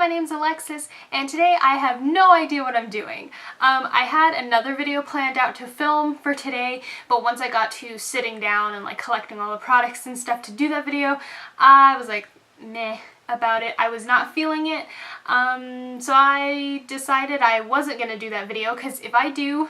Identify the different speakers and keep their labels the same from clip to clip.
Speaker 1: my name's Alexis, and today I have no idea what I'm doing. I had another video planned out to film for today, but once I got to sitting down and like collecting all the products and stuff to do that video, I was like, meh about it. I was not feeling it, so I decided I wasn't gonna do that video, because if I do,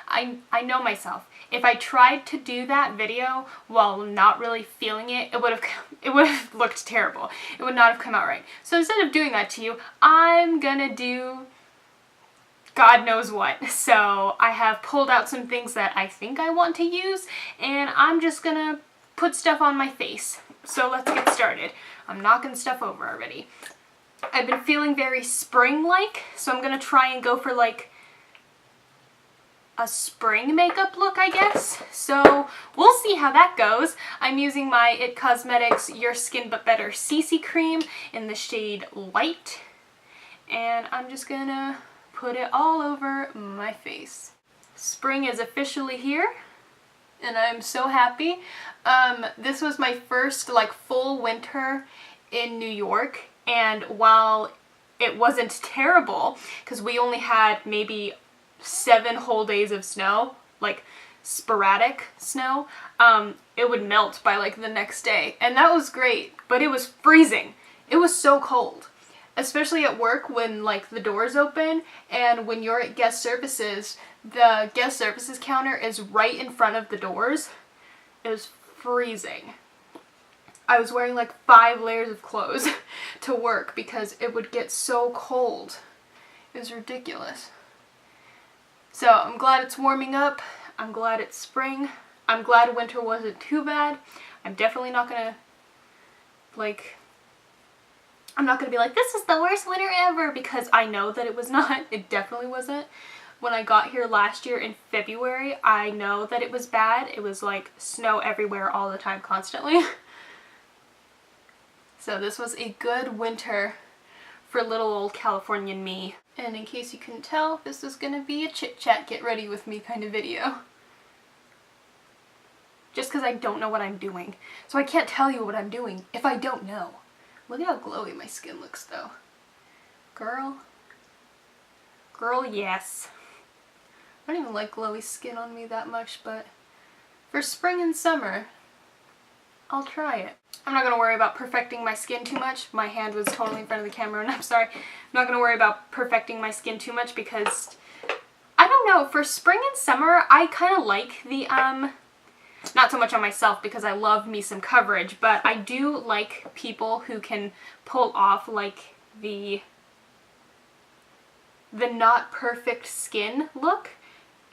Speaker 1: I know myself. If I tried to do that video while not really feeling it, it would have looked terrible. It would not have come out right. So instead of doing that to you, I'm gonna do God knows what. So I have pulled out some things that I think I want to use, and I'm just gonna put stuff on my face. So let's get started. I'm knocking stuff over already. I've been feeling very spring-like, so I'm gonna try and go for like a spring makeup look, I guess. So we'll see how that goes. I'm using my It Cosmetics Your Skin But Better CC Cream in the shade Light, and I'm just gonna put it all over my face. Spring is officially here, and I'm so happy. This was my first like full winter in New York, and while it wasn't terrible, because we only had maybe 7 whole days of snow, like sporadic snow, it would melt by like the next day, and that was great, but it was freezing. It was so cold, especially at work when like the doors open, and when you're at guest services, the guest services counter is right in front of the doors. It was freezing. I was wearing like 5 layers of clothes to work because it would get so cold. It was ridiculous. So I'm glad it's warming up. I'm glad it's spring. I'm glad winter wasn't too bad. I'm definitely not gonna I'm not gonna be like, this is the worst winter ever, because I know that it was not. It definitely wasn't. When I got here last year in February, I know that it was bad. It was like snow everywhere all the time, constantly. So this was a good winter for little old Californian me. And in case you couldn't tell, this is gonna be a chit chat, get ready with me kind of video. Just because I don't know what I'm doing. So I can't tell you what I'm doing if I don't know. Look at how glowy my skin looks though. Girl, yes. I don't even like glowy skin on me that much, but for spring and summer, I'll try it. I'm not going to worry about perfecting my skin too much. My hand was totally in front of the camera, and I'm sorry. I'm not going to worry about perfecting my skin too much because, I don't know, for spring and summer, I kind of like the, not so much on myself because I love me some coverage, but I do like people who can pull off like the not perfect skin look.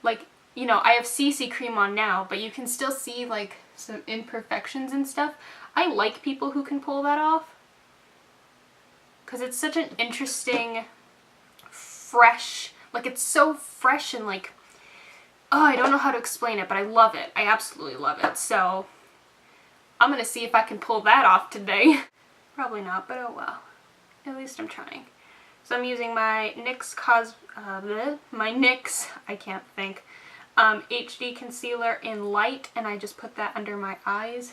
Speaker 1: Like, you know, I have CC cream on now, but you can still see like some imperfections and stuff. I like people who can pull that off because it's such an interesting, fresh, like it's so fresh and like, oh, I don't know how to explain it, but I love it. I absolutely love it. So I'm gonna see if I can pull that off today. Probably not, but oh well. At least I'm trying. So I'm using my NYX I can't think, HD concealer in Light, and I just put that under my eyes.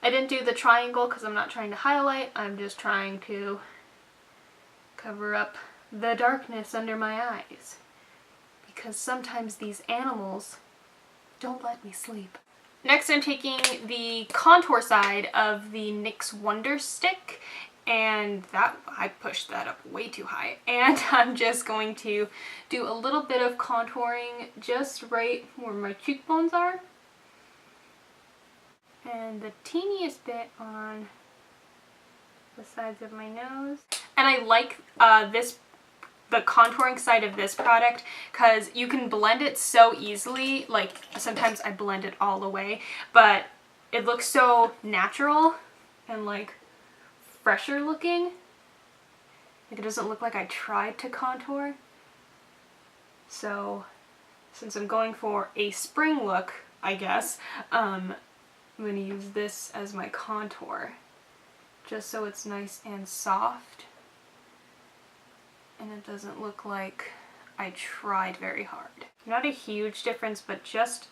Speaker 1: I didn't do the triangle because I'm not trying to highlight. I'm just trying to cover up the darkness under my eyes, because sometimes these animals don't let me sleep. Next, I'm taking the contour side of the NYX Wonder Stick, and that, I pushed that up way too high, and I'm just going to do a little bit of contouring just right where my cheekbones are, and the teeniest bit on the sides of my nose. And I like the contouring side of this product because you can blend it so easily. Like sometimes I blend it all the way, but it looks so natural and like fresher looking. Like it doesn't look like I tried to contour. So since I'm going for a spring look, I guess, I'm going to use this as my contour just so it's nice and soft and it doesn't look like I tried very hard. Not a huge difference, but just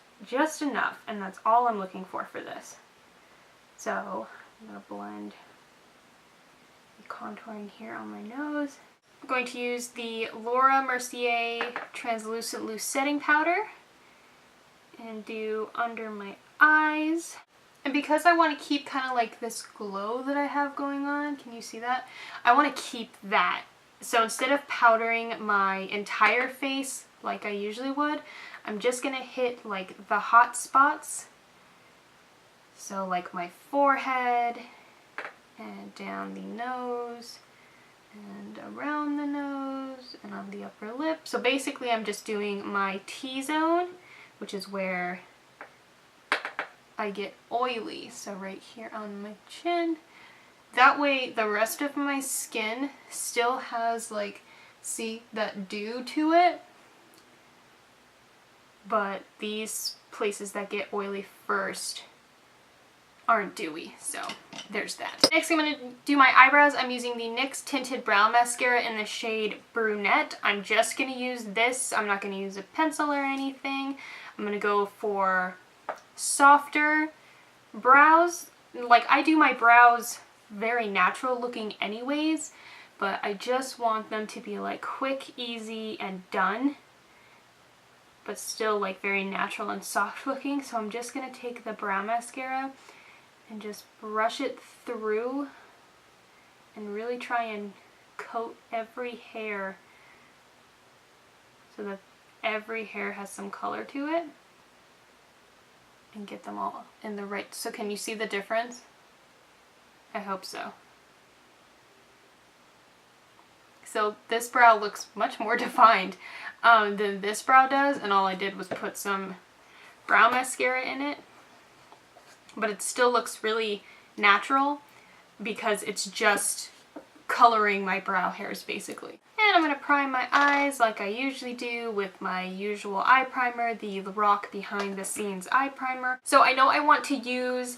Speaker 1: enough, and that's all I'm looking for this. So I'm going to blend the contouring here on my nose. I'm going to use the Mercier Translucent Loose Setting Powder and do under my eyes. And because I want to keep kind of like this glow that I have going on, can you see that? I want to keep that. So instead of powdering my entire face like I usually would, I'm just going to hit like the hot spots. So like my forehead and down the nose and around the nose and on the upper lip. So basically I'm just doing my T-zone, which is where I get oily. So right here on my chin. That way the rest of my skin still has like, see, that dew to it. But these places that get oily first aren't dewy, so there's that. Next I'm going to do my eyebrows. I'm using the NYX Tinted Brow Mascara in the shade Brunette. I'm just going to use this. I'm not going to use a pencil or anything. I'm going to go for softer brows. Like, I do my brows very natural looking anyways, but I just want them to be like quick, easy, and done, but still like very natural and soft looking. So I'm just going to take the brow mascara and just brush it through and really try and coat every hair so that every hair has some color to it and get them all in the right. So can you see the difference? I hope so. So this brow looks much more defined than this brow does, and all I did was put some brow mascara in it. But it still looks really natural because it's just coloring my brow hairs basically. And I'm going to prime my eyes like I usually do with my usual eye primer, the Lorac Behind the Scenes eye primer. So I know I want to use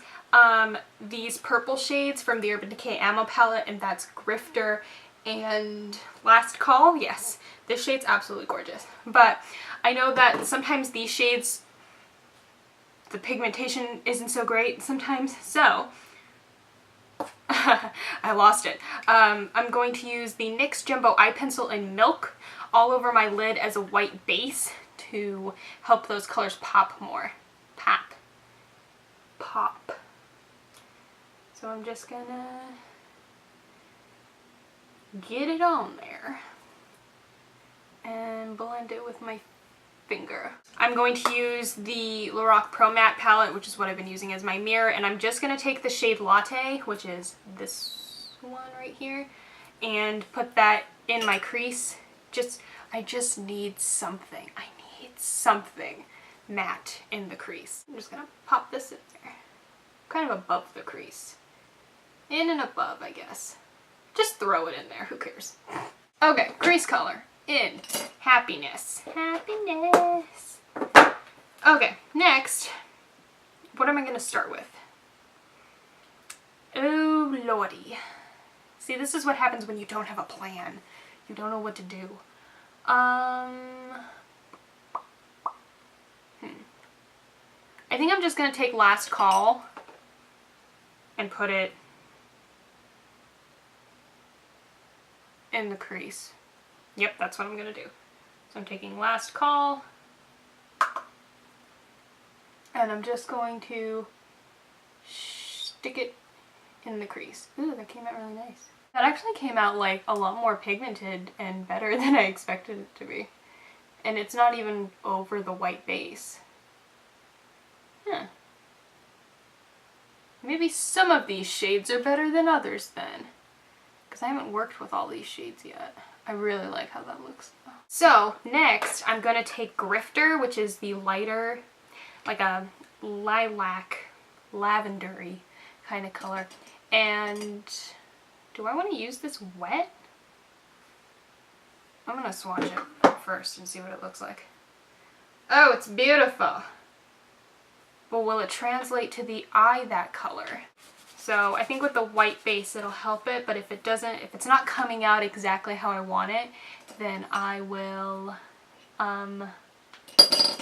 Speaker 1: these purple shades from the Urban Decay Ammo palette, and that's Grifter and Last Call. Yes, this shade's absolutely gorgeous. But I know that sometimes these shades, the pigmentation isn't so great sometimes, so I lost it. I'm going to use the NYX Jumbo Eye Pencil in Milk all over my lid as a white base to help those colors pop more. Pop. So I'm just gonna get it on there and blend it with my finger. I'm going to use the Lorac Pro Matte palette, which is what I've been using as my mirror, and I'm just going to take the shade Latte, which is this one right here, and put that in my crease. I just need something. I need something matte in the crease. I'm just going to pop this in there, kind of above the crease. In and above, I guess. Just throw it in there, who cares? Okay, crease color in Happiness. Happiness. Okay, next, what am I going to start with? Oh, lordy. See, this is what happens when you don't have a plan. You don't know what to do. I think I'm just going to take Last Call and put it in the crease. Yep, that's what I'm going to do. So I'm taking Last Call, and I'm just going to stick it in the crease. Ooh, that came out really nice. That actually came out like a lot more pigmented and better than I expected it to be. And it's not even over the white base. Huh. Maybe some of these shades are better than others then. Because I haven't worked with all these shades yet. I really like how that looks though. So next I'm going to take Grifter, which is the lighter, like a lilac, lavendery kind of color. And do I want to use this wet? I'm going to swatch it first and see what it looks like. Oh, it's beautiful. But will it translate to the eye that color? So I think with the white base it'll help it, but if it doesn't, if it's not coming out exactly how I want it, then I will, I'm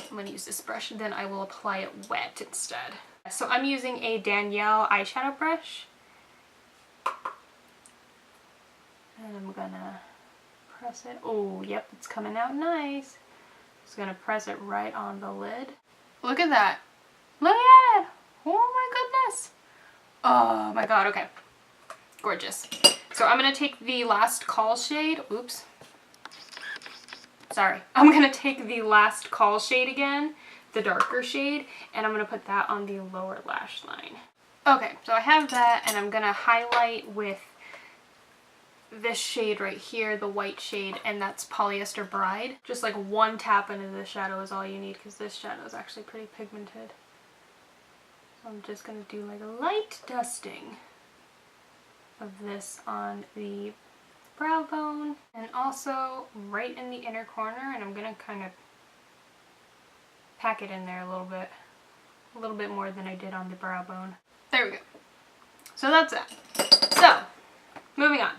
Speaker 1: going to use this brush, then I will apply it wet instead. So I'm using a Danielle eyeshadow brush. And I'm gonna press it. Oh, yep, it's coming out nice. Just gonna press it right on the lid. Look at that. Look at it. Oh my goodness. Oh my god, okay. Gorgeous. So I'm gonna take the Last Call shade. Oops. Sorry. I'm gonna take the Last Call shade again, the darker shade, and I'm gonna put that on the lower lash line. Okay, so I have that, and I'm gonna highlight with this shade right here, the white shade, and that's Polyester Bride. Just like one tap into the shadow is all you need, because this shadow is actually pretty pigmented. So I'm just going to do like a light dusting of this on the brow bone, and also right in the inner corner, and I'm going to kind of pack it in there a little bit more than I did on the brow bone. There we go. So that's that. So, moving on.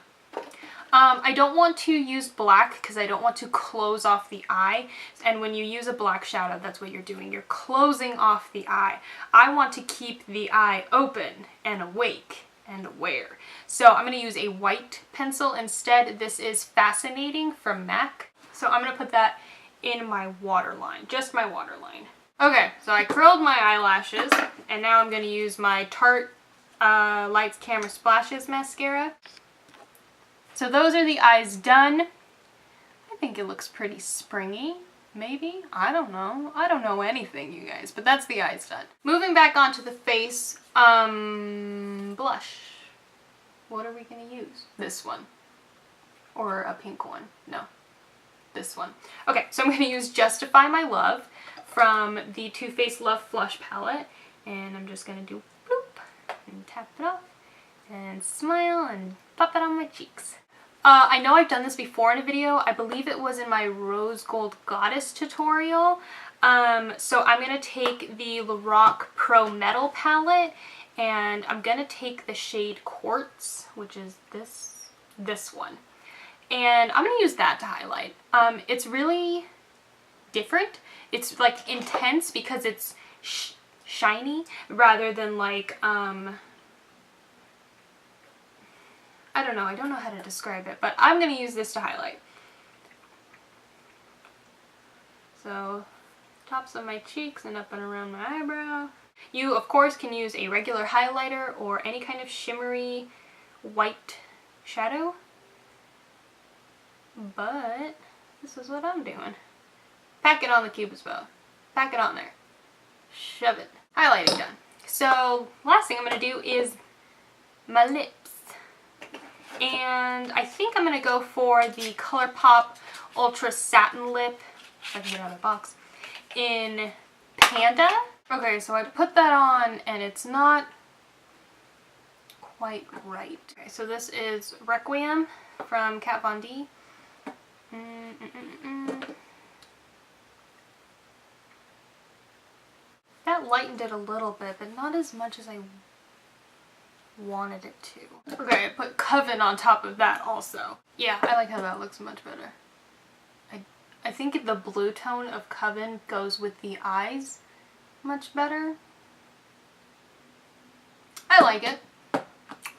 Speaker 1: I don't want to use black because I don't want to close off the eye, and when you use a black shadow, that's what you're doing. You're closing off the eye. I want to keep the eye open and awake and aware. So I'm going to use a white pencil instead. This is Fascinating from MAC. So I'm going to put that in my waterline, just my waterline. Okay, so I curled my eyelashes, and now I'm going to use my Tarte Lights Camera Splashes mascara. So those are the eyes done. I think it looks pretty springy, maybe? I don't know. I don't know anything, you guys, but that's the eyes done. Moving back onto the face, blush. What are we gonna use? This one. Or a pink one. No, this one. Okay, so I'm gonna use Justify My Love from the Too Faced Love Flush palette, and I'm just gonna do bloop and tap it off and smile and pop it on my cheeks. I know I've done this before in a video. I believe it was in my Rose Gold Goddess tutorial. So I'm going to take the Lorac Pro Metal palette, and I'm going to take the shade Quartz, which is this one. And I'm going to use that to highlight. It's really different. It's like intense because it's shiny rather than like, I don't know how to describe it, but I'm going to use this to highlight. So, tops of my cheeks and up and around my eyebrow. You, of course, can use a regular highlighter or any kind of shimmery white shadow, but this is what I'm doing. Pack it on the cupid's bow. Pack it on there. Shove it. Highlighting done. So, last thing I'm going to do is my lips. And I think I'm going to go for the ColourPop Ultra Satin Lip, if I can get out of the box, in Panda. Okay, so I put that on and it's not quite right. Okay, so this is Requiem from Kat Von D. That lightened it a little bit, but not as much as I wanted it to. Okay, I put Coven on top of that also. Yeah, I like how that looks much better. I think the blue tone of Coven goes with the eyes much better. I like it.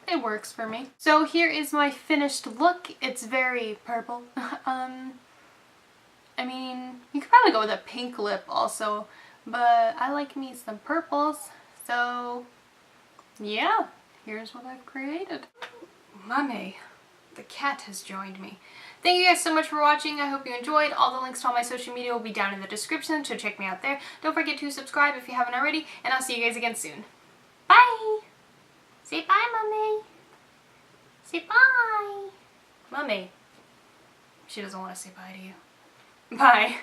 Speaker 1: It works for me. So here is my finished look. It's very purple. I mean, you could probably go with a pink lip also, but I like me some purples. So yeah. Here's what I've created. Mummy, the cat has joined me. Thank you guys so much for watching. I hope you enjoyed. All the links to all my social media will be down in the description, so check me out there. Don't forget to subscribe if you haven't already, and I'll see you guys again soon. Bye! Say bye, Mummy. Say bye. Mummy. She doesn't want to say bye to you. Bye.